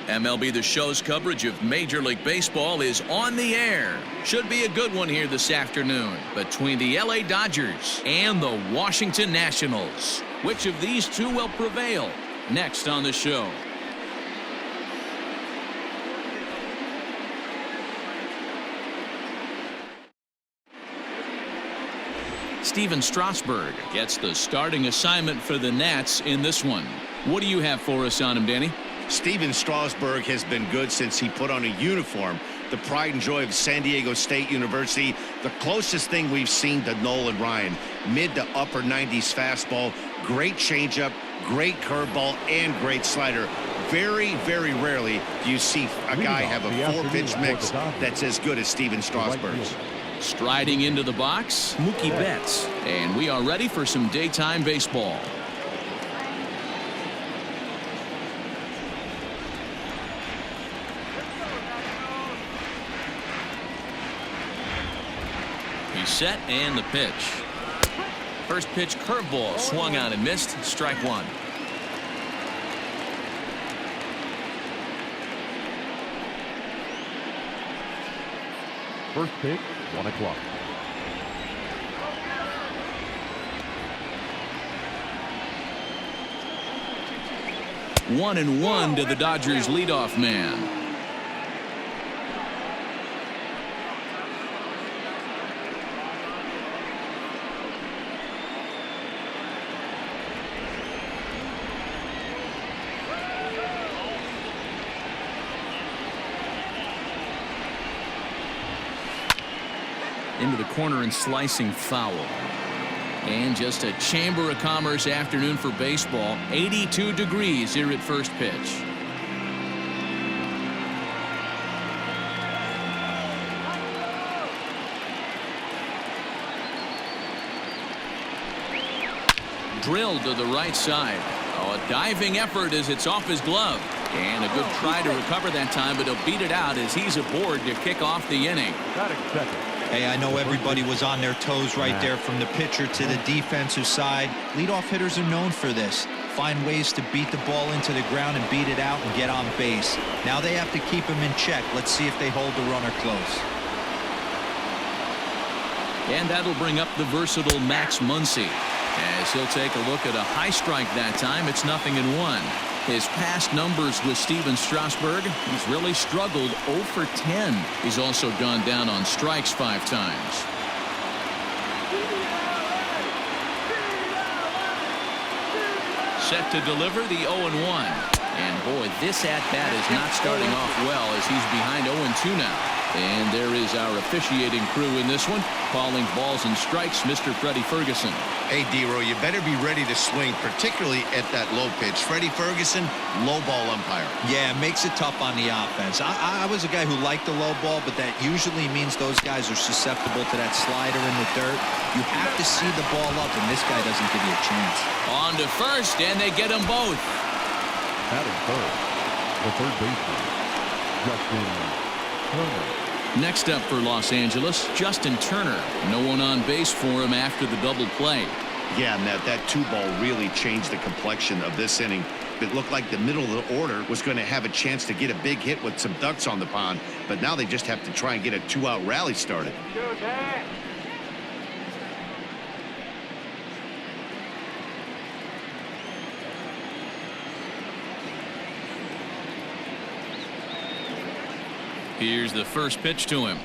MLB The Show's coverage of Major League Baseball is on the air. Should be a good one here this afternoon between the LA Dodgers and the Washington Nationals. Which of these two will prevail? Next on the show. Steven Strasburg gets the starting assignment for the Nats in this one. What do you have for us on him, Danny? Steven Strasburg has been good since he put on a uniform. The pride and joy of San Diego State University. The closest thing we've seen to Nolan Ryan. Mid to upper 90s fastball. Great changeup, great curveball, and great slider. Very, very rarely do you see a guy have a four-pitch mix that's as good as Steven Strasburg's. Striding into the box, Mookie Betts. And we are ready for some daytime baseball. He's set and the pitch. First pitch curveball swung on and missed. Strike one. First pitch, 1 o'clock. One and one to the Dodgers leadoff man. Into the corner and slicing foul. And just a Chamber of Commerce afternoon for baseball. 82 degrees here at first pitch. Drilled to the right side. Oh, a diving effort as it's off his glove. And a good try to recover that time, but he'll beat it out as he's aboard to kick off the inning. Hey, I know everybody was on their toes right there from the pitcher to the defensive side. Leadoff hitters are known for this. Find ways to beat the ball into the ground and beat it out and get on base. Now they have to keep him in check. Let's see if they hold the runner close. And that'll bring up the versatile Max Muncy. As he'll take a look at a high strike that time. It's 0-1. His past numbers with Steven Strasburg, he's really struggled 0 for 10. He's also gone down on strikes 5 times. Set to deliver the 0-1. And boy, this at-bat is not starting off well as he's behind 0-2 now. And there is our officiating crew in this one, calling balls and strikes, Mr. Freddie Ferguson. Hey, D-Row, you better be ready to swing, particularly at that low pitch. Freddie Ferguson, low ball umpire. Yeah, it makes it tough on the offense. I was a guy who liked the low ball, but that usually means those guys are susceptible to that slider in the dirt. You have to see the ball up, and this guy doesn't give you a chance. On to first, and they get them both. Batting third, the third baseman, Justin Turner. Next up for Los Angeles, Justin Turner. No one on base for him after the double play. Yeah, Matt, that 2-ball really changed the complexion of this inning. It looked like the middle of the order was going to have a chance to get a big hit with some ducks on the pond, but now they just have to try and get a 2-out rally started. Here's the first pitch to him.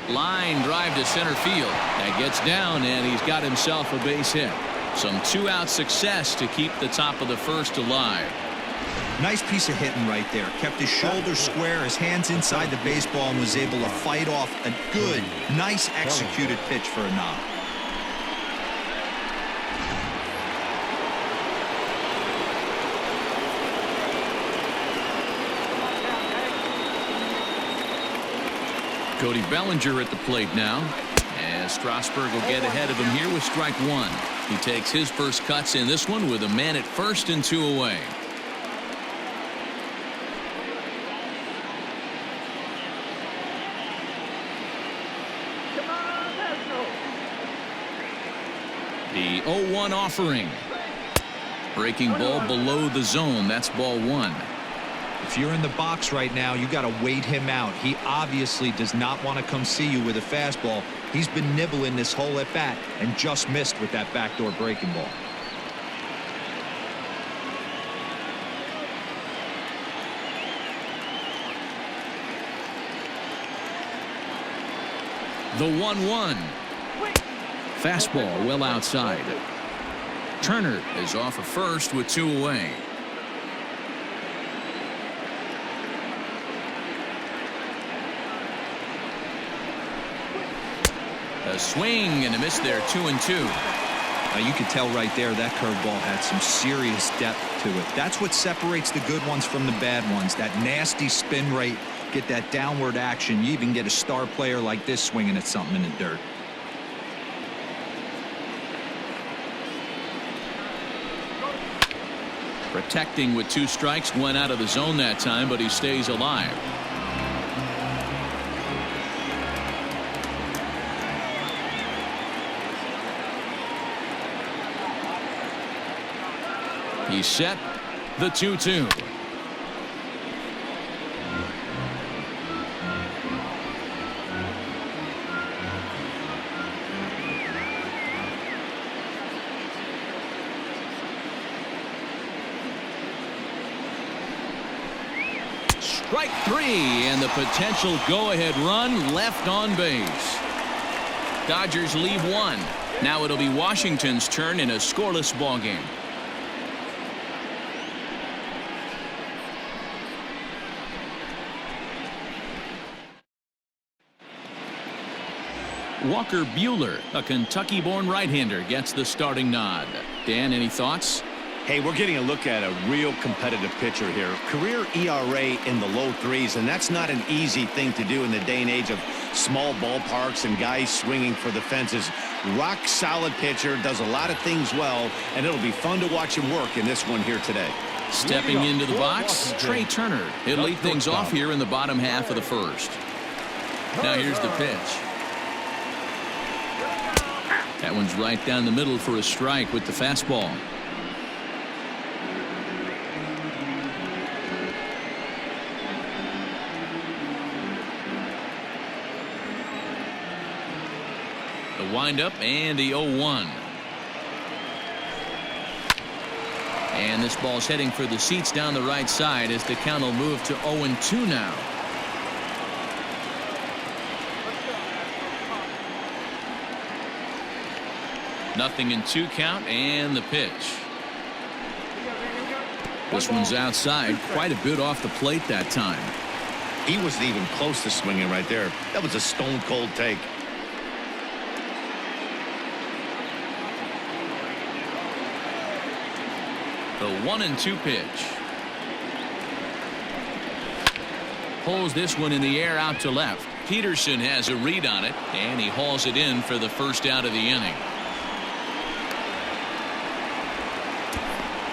Line drive to center field. That gets down, and he's got himself a base hit. Some 2-out success to keep the top of the first alive. Nice piece of hitting right there. Kept his shoulders square, his hands inside the baseball, and was able to fight off a good, nice executed pitch for a knock. Cody Bellinger at the plate now, as Strasburg will get ahead of him here with strike 1. He takes his first cuts in this one with a man at first and 2 away. The 0-1 offering. Breaking ball below the zone. That's ball 1. If you're in the box right now, you got to wait him out. He obviously does not want to come see you with a fastball. He's been nibbling this whole at bat and just missed with that backdoor breaking ball. The 1-1. Fastball well outside. Turner is off at first with 2 away. A swing and a miss there, 2-2. Now you can tell right there that curveball had some serious depth to it. That's what separates the good ones from the bad ones. That nasty spin rate, get that downward action. You even get a star player like this swinging at something in the dirt. Protecting with 2 strikes, went out of the zone that time, but he stays alive. He's set. The 2-2. Strike 3, and the potential go-ahead run left on base. Dodgers leave 1. Now it'll be Washington's turn in a scoreless ball game. Walker Buehler, a Kentucky-born right-hander, gets the starting nod. Dan, any thoughts? Hey, we're getting a look at a real competitive pitcher here. Career ERA in the low 3s, and that's not an easy thing to do in the day and age of small ballparks and guys swinging for the fences. Rock solid pitcher, does a lot of things well, and it'll be fun to watch him work in this one here today. Stepping into the box, Trey Turner. He'll lead things off here in the bottom half of the first. Now here's the pitch. That one's right down the middle for a strike with the fastball. The windup and the 0-1. And this ball's heading for the seats down the right side as the count will move to 0-2 now. Nothing in 2 count, and the pitch. This one's outside, quite a bit off the plate that time. He wasn't even close to swinging right there. That was a stone cold take. The 1-2 pitch. Pulls this one in the air out to left. Peterson has a read on it, and he hauls it in for the first out of the inning.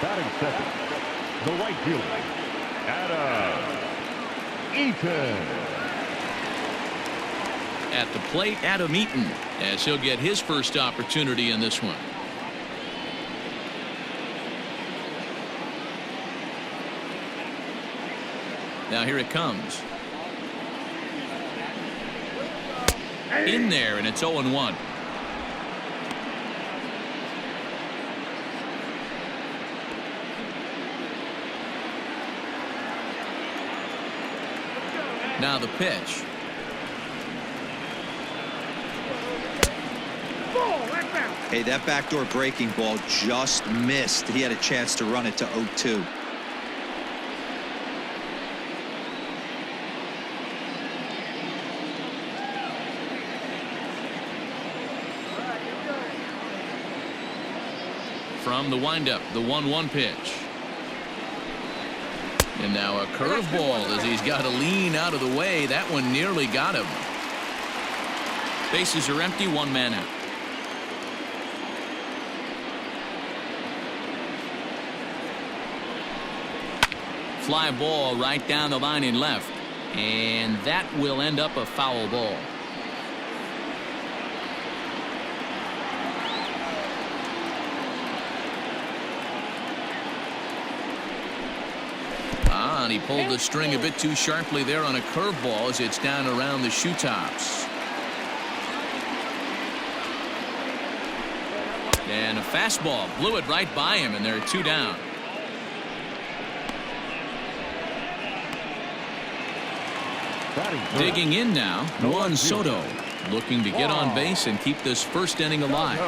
Batting second, the right fielder, Adam Eaton. At the plate, Adam Eaton, as he'll get his first opportunity in this one. Now here it comes. In there, and it's 0-1. Now the pitch. Hey, that backdoor breaking ball just missed. He had a chance to run it to 0-2. From the windup, the 1-1 pitch. And now a curveball as he's got to lean out of the way. That one nearly got him. Bases are empty, 1 man out. Fly ball right down the line in left. And that will end up a foul ball. He pulled the string a bit too sharply there on a curveball as it's down around the shoe tops. And a fastball blew it right by him, and there are 2 down. Digging in now, Juan Soto, looking to get on base and keep this first inning alive.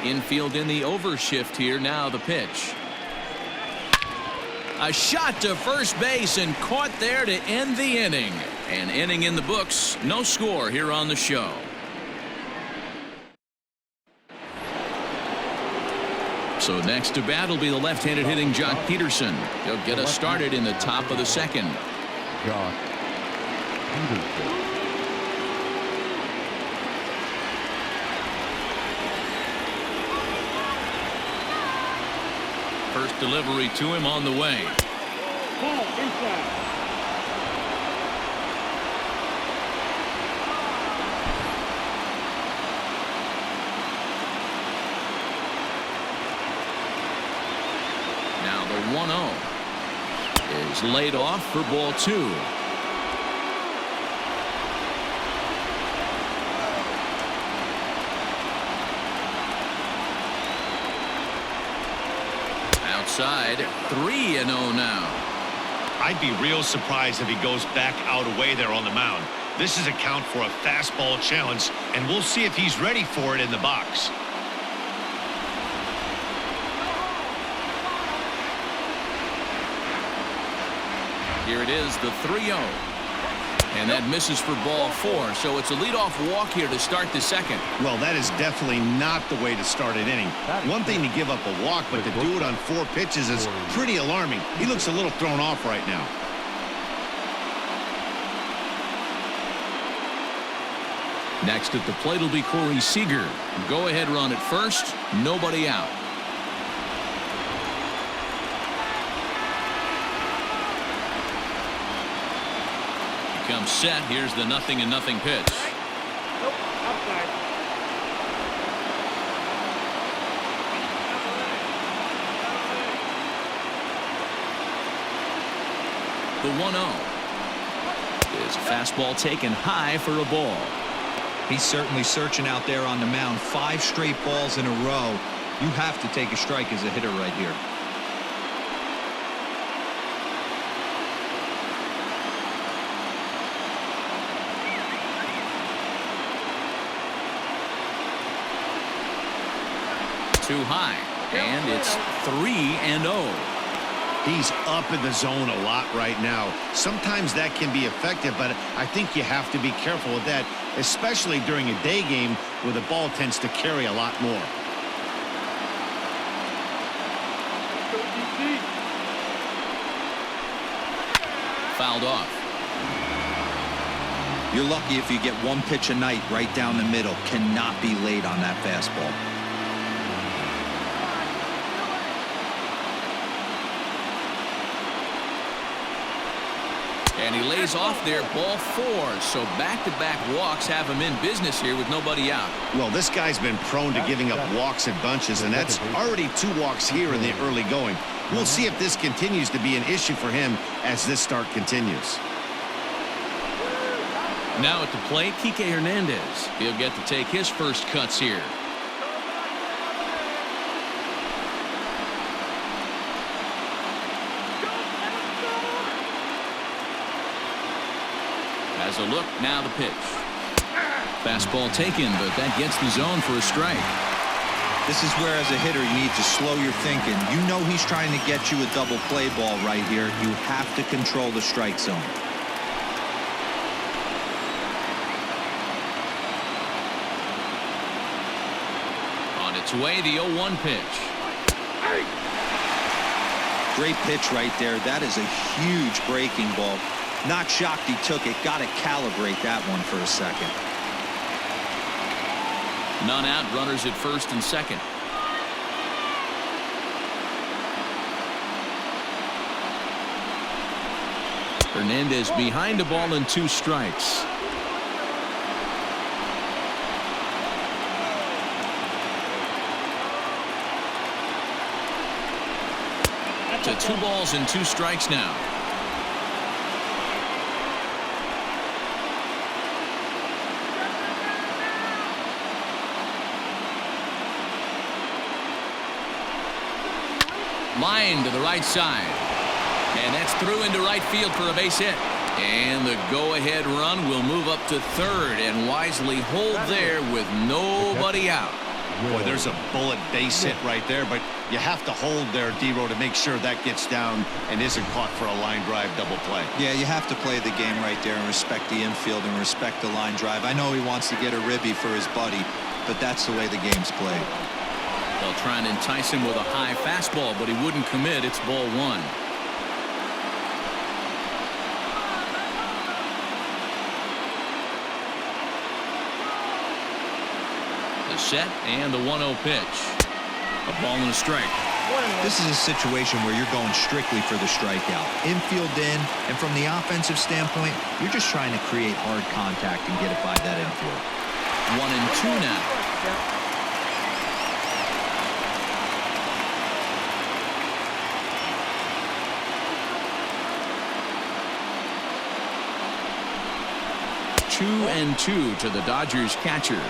Infield in the overshift here. Now the pitch. A shot to first base and caught there to end the inning. An inning in the books. No score here on the show. So next to bat will be the left-handed hitting Jock Peterson. He'll get us started in the top of the second. Jock Peterson. First delivery to him on the way. Ball inside. Now the 1-0 is laid off for ball 2. Outside, 3-0 now. I'd be real surprised if he goes back out away there on the mound. This is a count for a fastball challenge, and we'll see if he's ready for it in the box. Here it is, the 3-0. And that misses for ball 4, so it's a leadoff walk here to start the second. Well, that is definitely not the way to start an inning. One thing to give up a walk, but to do it on 4 pitches is pretty alarming. He looks a little thrown off right now. Next at the plate will be Corey Seager. Go-ahead run at first, nobody out. Comes set. Here's the 0-0 pitch. Nope, outside. The 1-0 is a fastball taken high for a ball. He's certainly searching out there on the mound. 5 straight balls in a row. You have to take a strike as a hitter right here. Too high, and it's 3-0. He's up in the zone a lot right now. Sometimes that can be effective, but I think you have to be careful with that, especially during a day game where the ball tends to carry a lot more. Fouled off. You're lucky if you get 1 pitch a night right down the middle. Cannot be late on that fastball. And he lays off there, ball 4. So back-to-back walks have him in business here with nobody out. Well, this guy's been prone to giving up walks in bunches, and that's already 2 walks here in the early going. We'll see if this continues to be an issue for him as this start continues. Now at the plate, Kike Hernandez. He'll get to take his first cuts here. Has a look, now the pitch. Fastball taken, but that gets the zone for a strike. This is where, as a hitter, you need to slow your thinking. You know he's trying to get you a double play ball right here. You have to control the strike zone. On its way, the 0-1 pitch. Great pitch right there. That is a huge breaking ball. Not shocked he took it. Got to calibrate that one for a second. None out, runners at first and second. Hernandez behind the ball and 2 strikes. To 2 balls and 2 strikes now. Line to the right side. And that's through into right field for a base hit. And the go-ahead run will move up to third and wisely hold there with nobody out. Boy, there's a bullet base hit right there, but you have to hold there, D-Row, to make sure that gets down and isn't caught for a line drive double play. Yeah, you have to play the game right there and respect the infield and respect the line drive. I know he wants to get a ribby for his buddy, but that's the way the game's played. They'll try and entice him with a high fastball, but he wouldn't commit. It's ball 1. The set and the 1-0 pitch. A ball and a strike. This is a situation where you're going strictly for the strikeout. Infield in, and from the offensive standpoint, you're just trying to create hard contact and get it by that infield. 1-2 now. Two and 2 to the Dodgers catcher.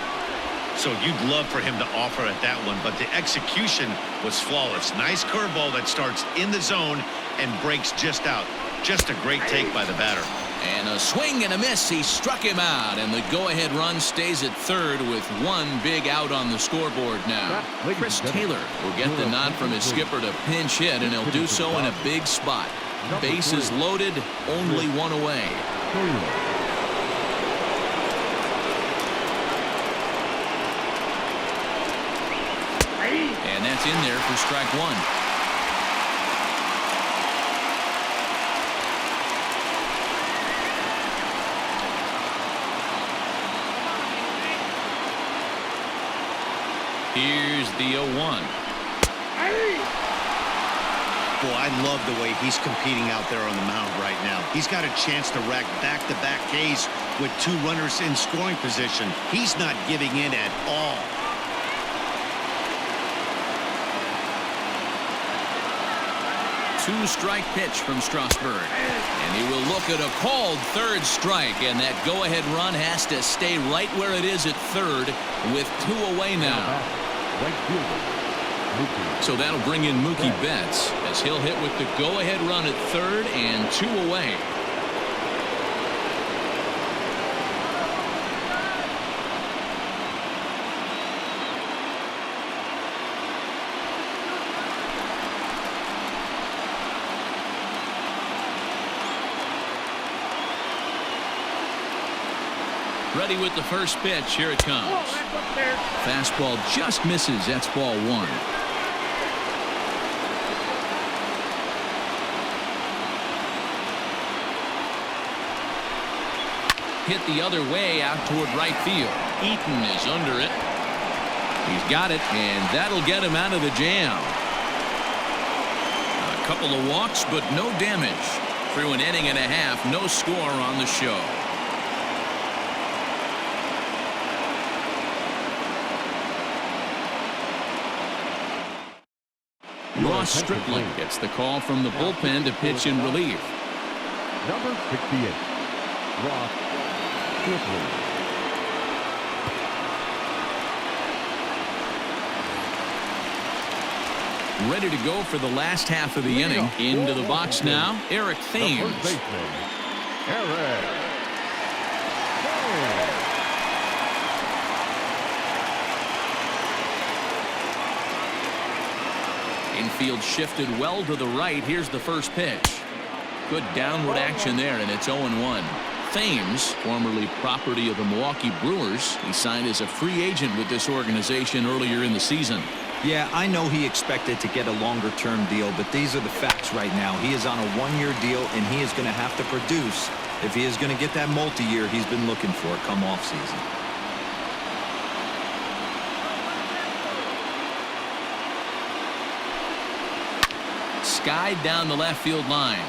So you'd love for him to offer at that one, but the execution was flawless. Nice curveball that starts in the zone and breaks just out. Just a great take by the batter. And a swing and a miss. He struck him out, and the go-ahead run stays at third with 1 big out on the scoreboard now. Chris Taylor will get the nod from his skipper to pinch hit, and he'll do so in a big spot. Bases loaded, only 1 away. And that's in there for strike 1. Here's the 0-1. Boy, I love the way he's competing out there on the mound right now. He's got a chance to rack back-to-back Ks with 2 runners in scoring position. He's not giving in at all. Two-strike pitch from Strasburg. And he will look at a called third strike, and that go-ahead run has to stay right where it is at third with 2 away now. So that'll bring in Mookie Betts as he'll hit with the go-ahead run at third and 2 away. Ready with the first pitch. Here it comes. Fastball just misses. That's ball 1. Hit the other way out toward right field. Eaton is under it. He's got it, and that'll get him out of the jam. A couple of walks, but no damage. Through an inning and a half, no score on the show. Ross Stripling gets the call from the bullpen to pitch in relief. Number 68, Ross Stripling. Ready to go for the last half of the inning. Into the box now, Eric Thames. Infield shifted well to the right. Here's the first pitch. Good downward action there, and it's 0-1. Thames, formerly property of the Milwaukee Brewers, he signed as a free agent with this organization earlier in the season. Yeah, I know he expected to get a longer-term deal, but these are the facts right now. He is on a 1-year deal, and he is going to have to produce if he is going to get that multi-year he's been looking for come off-season. Skied down the left field line.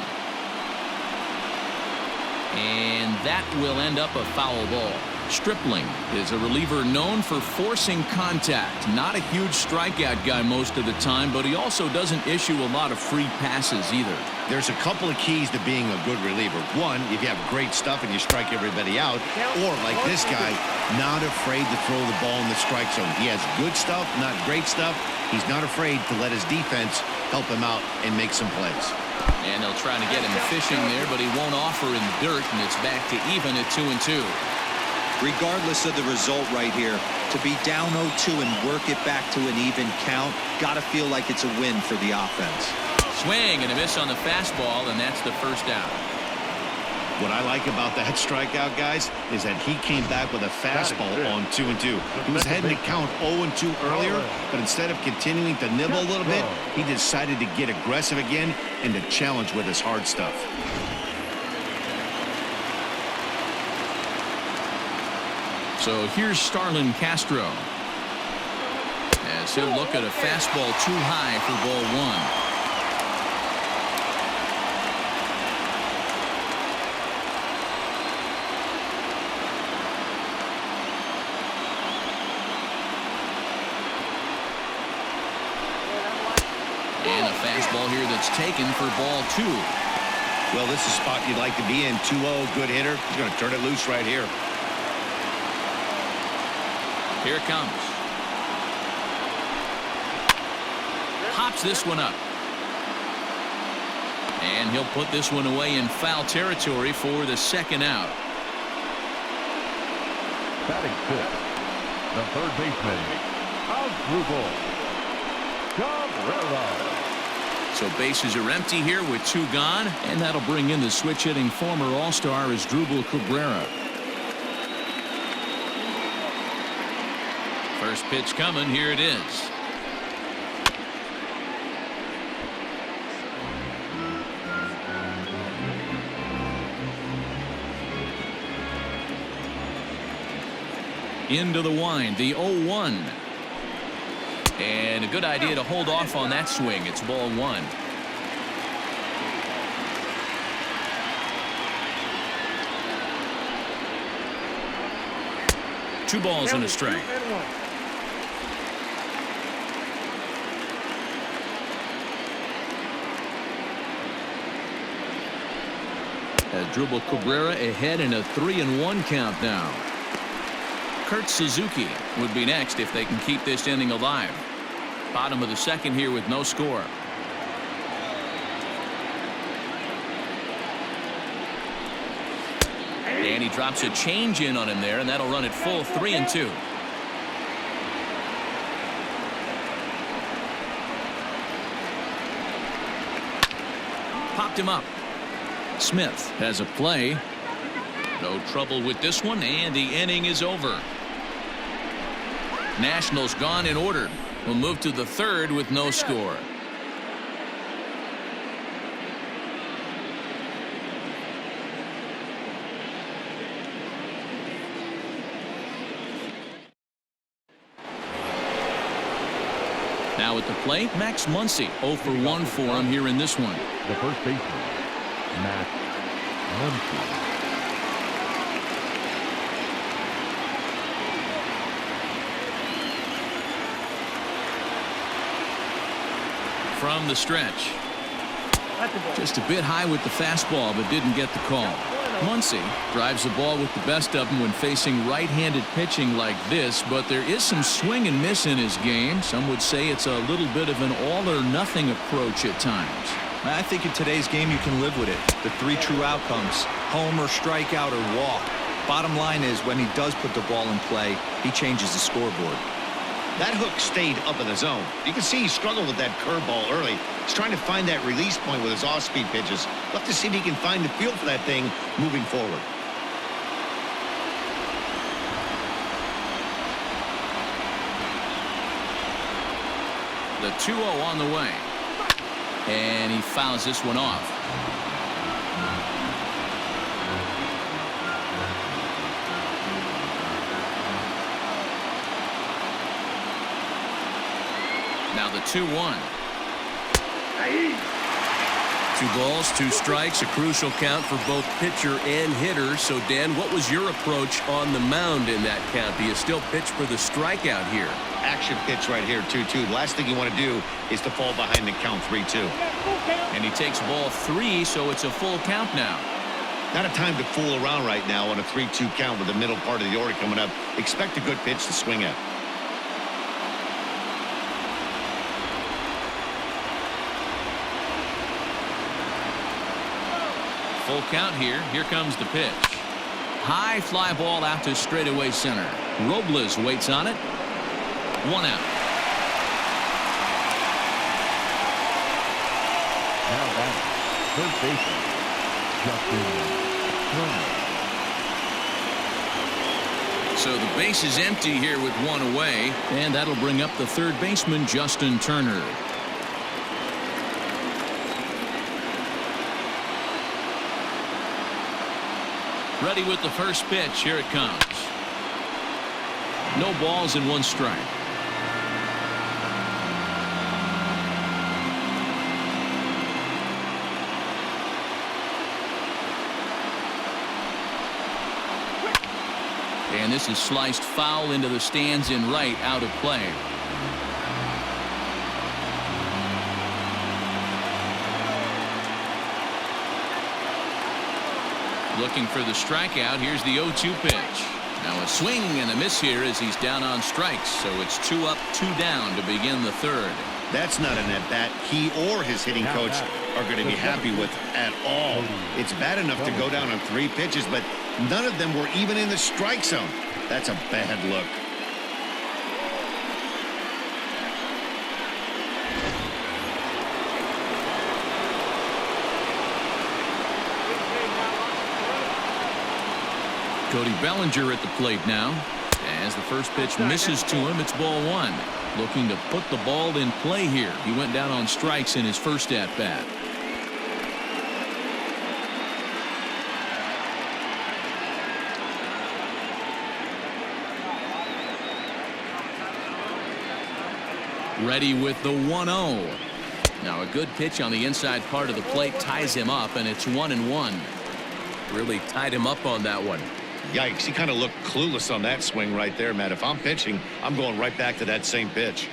And that will end up a foul ball. Stripling is a reliever known for forcing contact. Not a huge strikeout guy most of the time, but he also doesn't issue a lot of free passes either. There's a couple of keys to being a good reliever. One, if you have great stuff and you strike everybody out, or like this guy, not afraid to throw the ball in the strike zone. He has good stuff, not great stuff. He's not afraid to let his defense help him out and make some plays. And they'll try to get him fishing there, but he won't offer in dirt, and it's back to even at 2-2. Regardless of the result right here, to be down 0-2 and work it back to an even count, got to feel like it's a win for the offense. Swing and a miss on the fastball, and that's the first out. What I like about that strikeout, guys, is that he came back with a fastball on 2-2. He was heading to count 0-2 earlier, but instead of continuing to nibble a little bit, he decided to get aggressive again and to challenge with his hard stuff. So here's Starlin Castro, as he'll look at a fastball too high for ball one. And a fastball here that's taken for ball two. Well, this is a spot you'd like to be in. 2-0, good hitter. He's going to turn it loose right here. Here it comes. Hops this one up. And he'll put this one away in foul territory for the second out. Batting fifth, the third baseman, Drupal. So bases are empty here with two gone, and that'll bring in the switch-hitting former All-Star Asdrubal Cabrera. First pitch coming. Here it is. Into the wind, the 0-1. And a good idea to hold off on that swing. It's ball one. Two balls and a strike. Asdrubal Cabrera ahead in a 3-1 count now. Kurt Suzuki would be next if they can keep this inning alive. Bottom of the second here with no score. And he drops a change in on him there, and that'll run it full 3-2. Popped him up. Smith has a play. No trouble with this one, and the inning is over. Nationals gone in order. We'll move to the third with no score. Now at the plate, Max Muncy. 0 for 1 for him here in this one. The first baseman, Max Muncy. From the stretch. Just a bit high with the fastball, but didn't get the call. Muncy drives the ball with the best of them when facing right-handed pitching like this, but there is some swing and miss in his game. Some would say it's a little bit of an all-or-nothing approach at times. I think in today's game you can live with it. The three true outcomes: home or strikeout or walk. Bottom line is, when he does put the ball in play, he changes the scoreboard. That hook stayed up in the zone. You can see he struggled with that curveball early. He's trying to find that release point with his off-speed pitches. We'll have to see if he can find the feel for that thing moving forward. The 2-0 on the way. And he fouls this one off. Now the 2-1. 2 balls, 2 strikes, a crucial count for both pitcher and hitter. So, Dan, what was your approach on the mound in that count? Do you still pitch for the strikeout here? Action pitch right here, 2-2. The last thing you want to do is to fall behind the count 3-2. And he takes ball 3, so it's a full count now. Not a time to fool around right now on a 3-2 count with the middle part of the order coming up. Expect a good pitch to swing at. Full count here. Here comes the pitch. High fly ball out to straightaway center. Robles waits on it. 1 out. Now back, third baseman, Justin Turner. So the base is empty here with 1 away, and that'll bring up the third baseman, Justin Turner. Ready with the first pitch. Here it comes. No balls and 1 strike. And this is sliced foul into the stands in right, out of play. Looking for the strikeout. Here's the 0-2 pitch. Now a swing and a miss here as he's down on strikes. So it's 2 up, 2 down to begin the third. That's not an at-bat he or his hitting coach are going to be happy with at all. It's bad enough to go down on 3 pitches, but none of them were even in the strike zone. That's a bad look. Cody Bellinger at the plate now. As the first pitch misses to him, it's ball 1. Looking to put the ball in play here. He went down on strikes in his first at-bat. Ready with the 1-0. Now a good pitch on the inside part of the plate ties him up, and it's 1-1. Really tied him up on that one. Yikes, he kind of looked clueless on that swing right there, Matt. If I'm pitching, I'm going right back to that same pitch.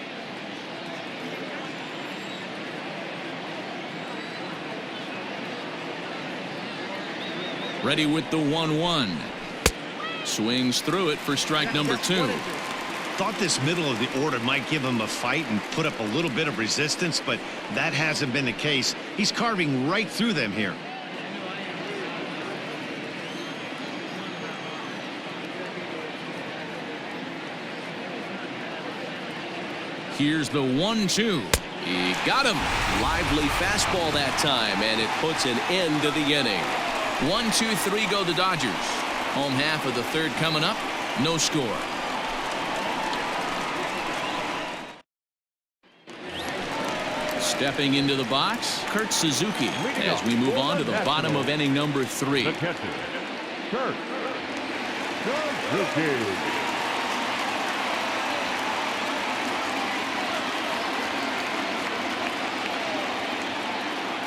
Ready with the 1-1. Swings through it for strike number 2. Thought this middle of the order might give him a fight and put up a little bit of resistance, but that hasn't been the case. He's carving right through them here. Here's the 1-2. He got him. Lively fastball that time, and it puts an end to the inning. 1-2-3 go the Dodgers. Home half of the third coming up. No score. Stepping into the box, Kurt Suzuki, as we move on to the bottom of inning number 3. The catcher, Kurt Suzuki.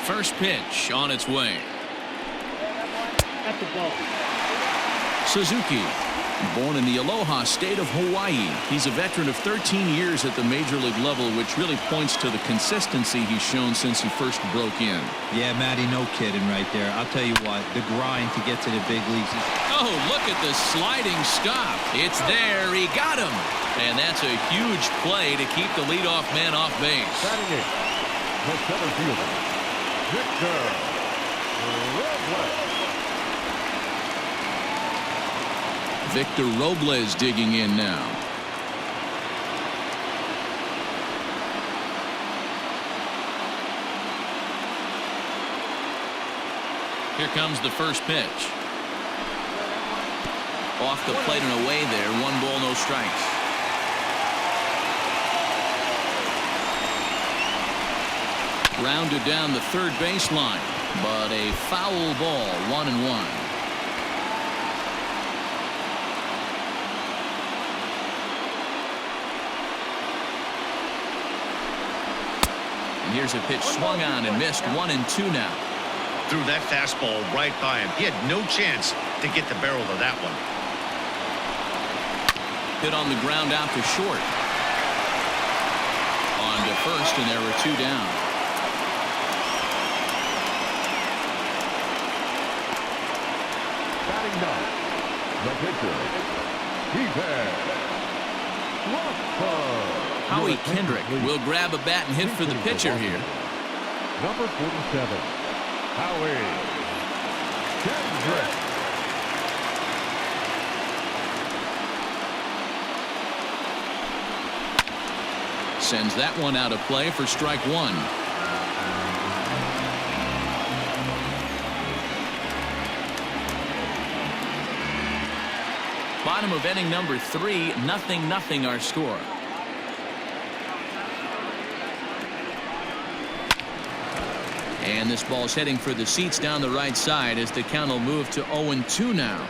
First pitch on its way. At the ball. Suzuki, born in the Aloha state of Hawaii. He's a veteran of 13 years at the major league level, which really points to the consistency he's shown since he first broke in. Yeah, Matty, no kidding right there. I'll tell you what, the grind to get to the big leagues. Oh, look at the sliding stop. It's there. He got him. And that's a huge play to keep the leadoff man off base. Batting in, the center fielder, Victor Robles. Victor Robles digging in now. Here comes the first pitch. Off the plate and away there. 1 ball, no strikes. Rounded down the third baseline, but a foul ball. 1-1. Here's a pitch swung on and missed. 1-2 now. threw that fastball right by him. He had no chance to get the barrel of that one. Hit on the ground out to short. On to first, and there were 2 down. Batting ninth, the pitcher, Strasburg. Howie Kendrick will grab a bat and hit for the pitcher here. Number 47, Howie Kendrick. Sends that one out of play for strike 1. Bottom of inning number 3, 0-0 our score. And this ball's heading for the seats down the right side as the count will move to 0-2 now.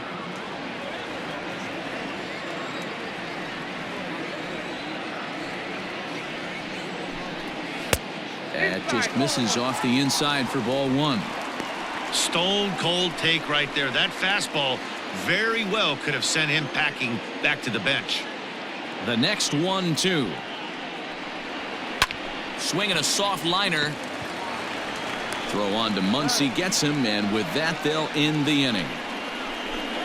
That just misses off the inside for ball 1. Stone cold take right there. That fastball very well could have sent him packing back to the bench. The next 1-2. Swinging a soft liner. Throw on to Muncy, gets him, and with that they'll end the inning.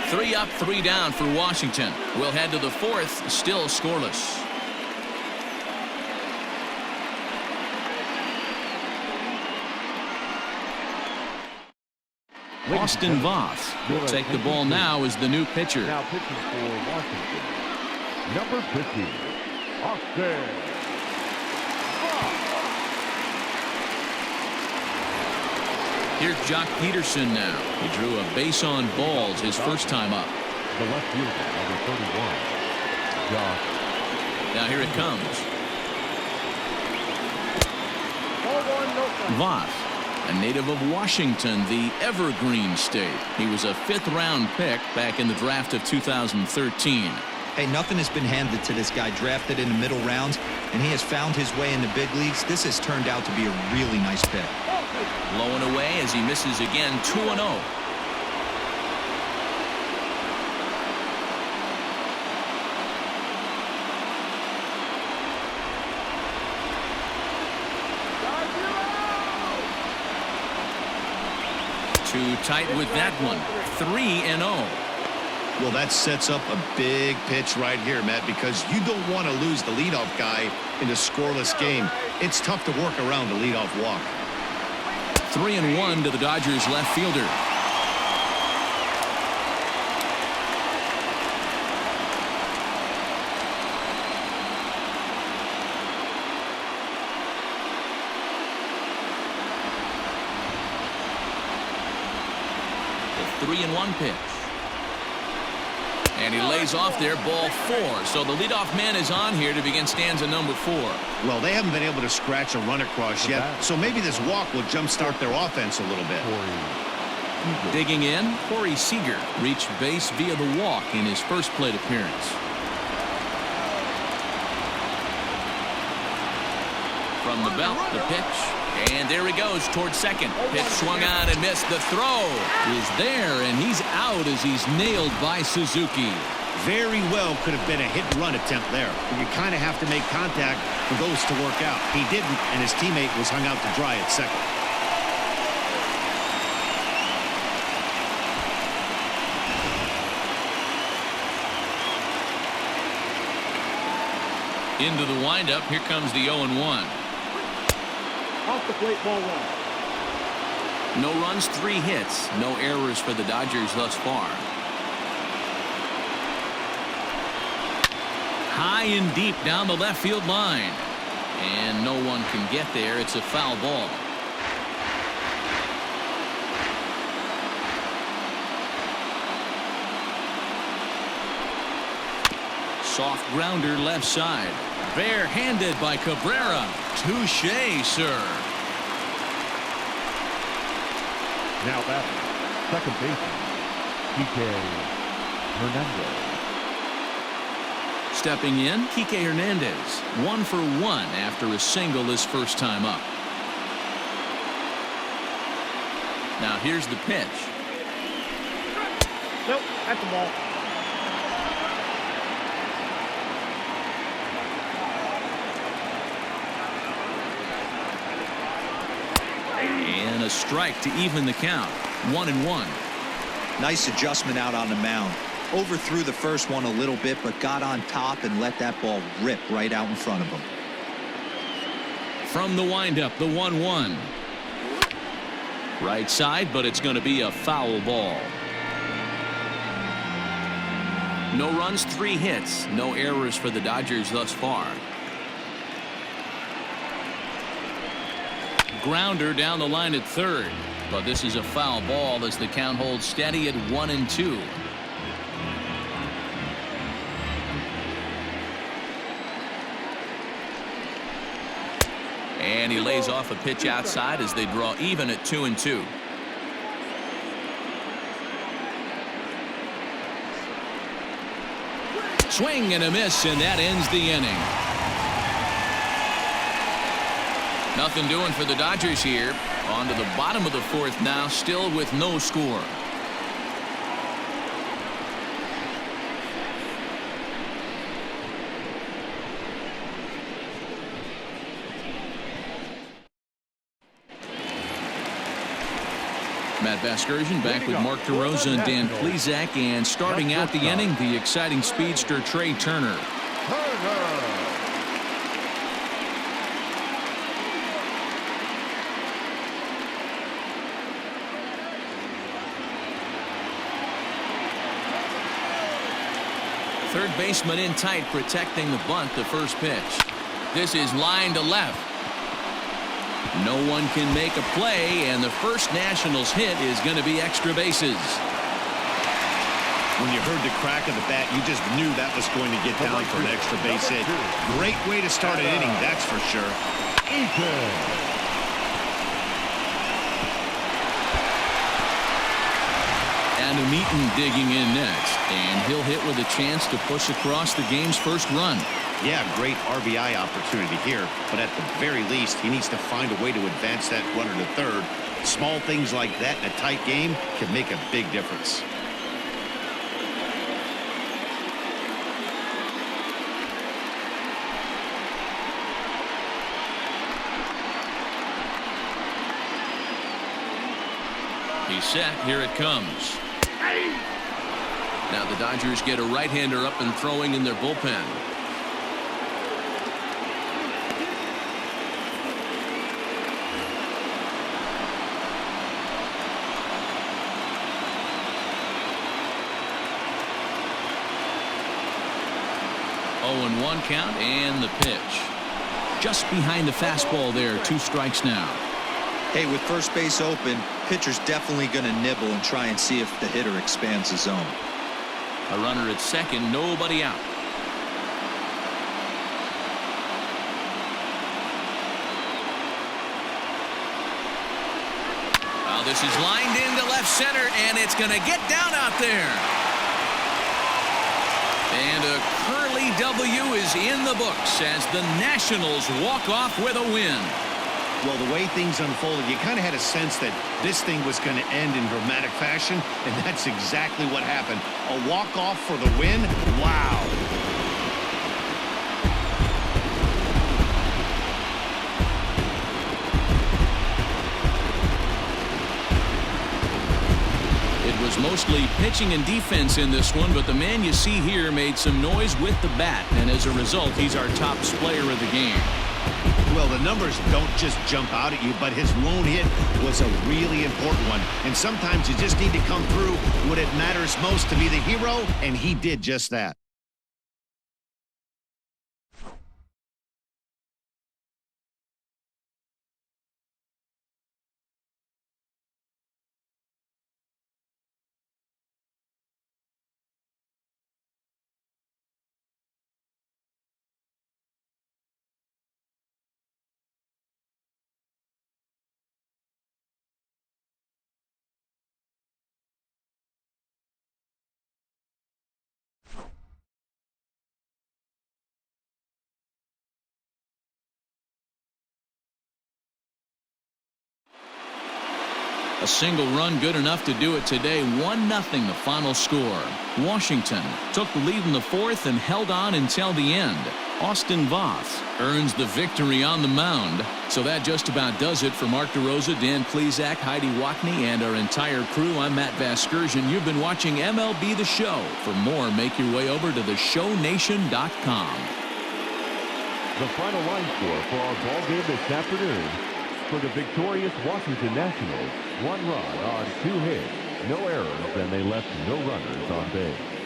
3 up, 3 down for Washington. We'll head to the 4th, still scoreless. Austin Voth will take the ball now as the new pitcher. Now pitching for Washington, number 50, Austin Voth. Here's Jock Peterson now. He drew a base on balls his first time up. The left fielder, number 31, Jock. Now here it comes. Voth, a native of Washington, the Evergreen State. He was a 5th-round pick back in the draft of 2013. Hey, nothing has been handed to this guy. Drafted in the middle rounds, and he has found his way in the big leagues. This has turned out to be a really nice pick. Low and away as he misses again, 2-0. Too tight with that one. 3-0. Well, that sets up a big pitch right here, Matt, because you don't want to lose the leadoff guy in a scoreless game. It's tough to work around a leadoff walk. 3-1 to the Dodgers left fielder. The 3-1 pitch. And he lays off there, ball 4. So the leadoff man is on here to begin stanza number 4. Well, they haven't been able to scratch a run across yet, so maybe this walk will jumpstart their offense a little bit. Digging in, Corey Seager reached base via the walk in his first plate appearance. From the belt, the pitch. And there he goes towards second. Pitch swung on and missed. The throw is there, and he's out as he's nailed by Suzuki. Very well could have been a hit-and-run attempt there. You kind of have to make contact for those to work out. He didn't, and his teammate was hung out to dry at second. Into the windup. Here comes the 0-1. Off the plate, ball 1. No runs, 3 hits. No errors for the Dodgers thus far. High and deep down the left field line. And no one can get there. It's a foul ball. Soft grounder left side. Bare-handed by Cabrera. Touché, sir. Now batting, second baseman, Hernandez. Stepping in, Kike Hernandez. 1 for 1 after a single his first time up. Now here's the pitch. Nope, at the ball. And a strike to even the count. 1-1. Nice adjustment out on the mound. Overthrew the first one a little bit, but got on top and let that ball rip right out in front of him. From the windup, the 1-1. Right side, but it's going to be a foul ball. No runs, 3 hits. No errors for the Dodgers thus far. Grounder down the line at third. But this is a foul ball as the count holds steady at 1-2. And he lays off a pitch outside as they draw even at 2-2. Swing and a miss, and that ends the inning. Nothing doing for the Dodgers here. On to the bottom of the 4th now, still with no score. Matt Vasgersian back with Mark DeRosa and Dan Plesac, and starting out the inning, the exciting speedster Trey Turner. Third baseman in tight, protecting the bunt. The first pitch. This is line to left. No one can make a play, and the first Nationals hit is going to be extra bases. When you heard the crack of the bat, you just knew that was going to get down for an extra base hit. Great way to start an inning, that's for sure. Adam Eaton digging in next, and he'll hit with a chance to push across the game's first run. Yeah, great RBI opportunity here, but at the very least, he needs to find a way to advance that runner to third. Small things like that in a tight game can make a big difference. He's set. Here it comes. Now the Dodgers get a right-hander up and throwing in their bullpen. Oh, 1 count, and the pitch. Just behind the fastball there. 2 strikes now. Hey, with first base open, pitcher's definitely going to nibble and try and see if the hitter expands the zone. A runner at second, nobody out. Well, this is lined into left center, and it's going to get down out there. And a Curly W is in the books as the Nationals walk off with a win. Well, the way things unfolded, you kind of had a sense that this thing was going to end in dramatic fashion, and that's exactly what happened. A walk-off for the win? Wow. It was mostly pitching and defense in this one, but the man you see here made some noise with the bat, and as a result, he's our top player of the game. Well, the numbers don't just jump out at you, but his lone hit was a really important one. And sometimes you just need to come through when it matters most to be the hero, and he did just that. A single run good enough to do it today. 1-0 the final score. Washington took the lead in the fourth and held on until the end. Austin Voth earns the victory on the mound. So that just about does it for Mark DeRosa, Dan Plesac, Heidi Wackney, and our entire crew. I'm Matt Vasgersian. You've been watching MLB The Show. For more, make your way over to theshownation.com. The final line score for our ball game this afternoon. For the victorious Washington Nationals, 1 run on 2 hits, no errors, and they left no runners on base.